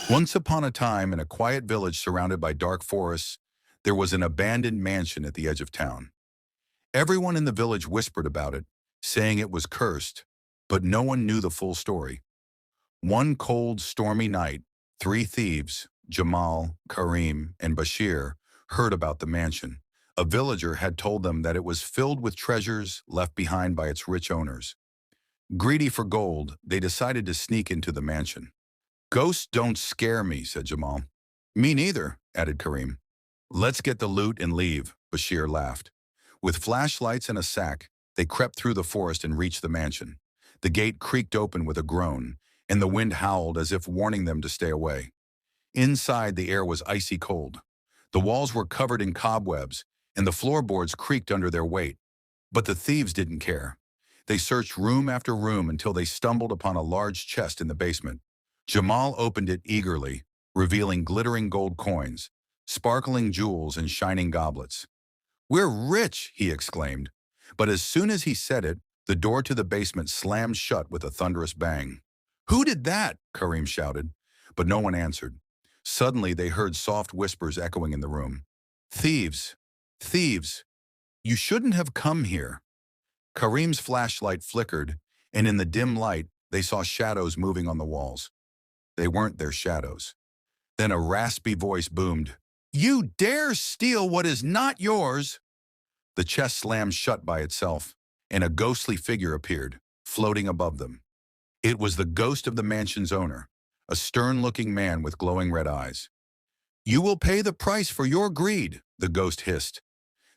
Once upon a time, in a quiet village surrounded by dark forests, there was an abandoned mansion at the edge of town. Everyone in the village whispered about it, saying it was cursed, but no one knew the full story. One cold, stormy night, three thieves, Jamal, Karim, and Bashir, heard about the mansion. A villager had told them that it was filled with treasures left behind by its rich owners. Greedy for gold, they decided to sneak into the mansion. "Ghosts don't scare me," said Jamal. "Me neither," added Kareem. "Let's get the loot and leave," Bashir laughed. With flashlights and a sack, they crept through the forest and reached the mansion. The gate creaked open with a groan, and the wind howled as if warning them to stay away. Inside, the air was icy cold. The walls were covered in cobwebs, and the floorboards creaked under their weight. But the thieves didn't care. They searched room after room until they stumbled upon a large chest in the basement. Jamal opened it eagerly, revealing glittering gold coins, sparkling jewels, and shining goblets. "We're rich!" he exclaimed. But as soon as he said it, the door to the basement slammed shut with a thunderous bang. "Who did that?" Kareem shouted, but no one answered. Suddenly, they heard soft whispers echoing in the room. "Thieves! Thieves! You shouldn't have come here." Kareem's flashlight flickered, and in the dim light, they saw shadows moving on the walls. They weren't their shadows. Then a raspy voice boomed, "You dare steal what is not yours!" The chest slammed shut by itself, and a ghostly figure appeared, floating above them. It was the ghost of the mansion's owner, a stern-looking man with glowing red eyes. "You will pay the price for your greed," the ghost hissed.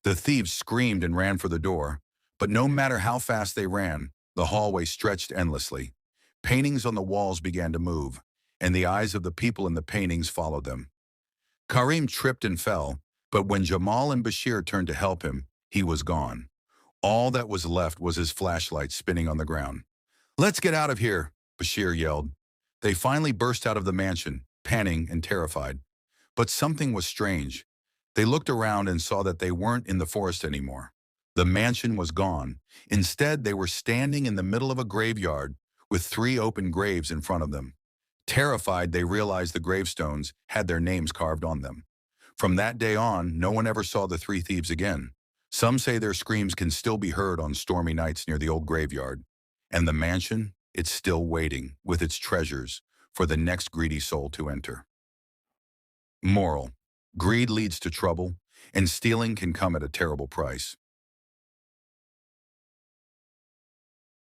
The thieves screamed and ran for the door, but no matter how fast they ran, the hallway stretched endlessly. Paintings on the walls began to move, and the eyes of the people in the paintings followed them. Karim tripped and fell, but when Jamal and Bashir turned to help him, he was gone. All that was left was his flashlight spinning on the ground. "Let's get out of here," Bashir yelled. They finally burst out of the mansion, panting and terrified. But something was strange. They looked around and saw that they weren't in the forest anymore. The mansion was gone. Instead, they were standing in the middle of a graveyard with three open graves in front of them. Terrified, they realized the gravestones had their names carved on them. From that day on, no one ever saw the three thieves again. Some say their screams can still be heard on stormy nights near the old graveyard. And the mansion, it's still waiting, with its treasures, for the next greedy soul to enter. Moral: greed leads to trouble, and stealing can come at a terrible price.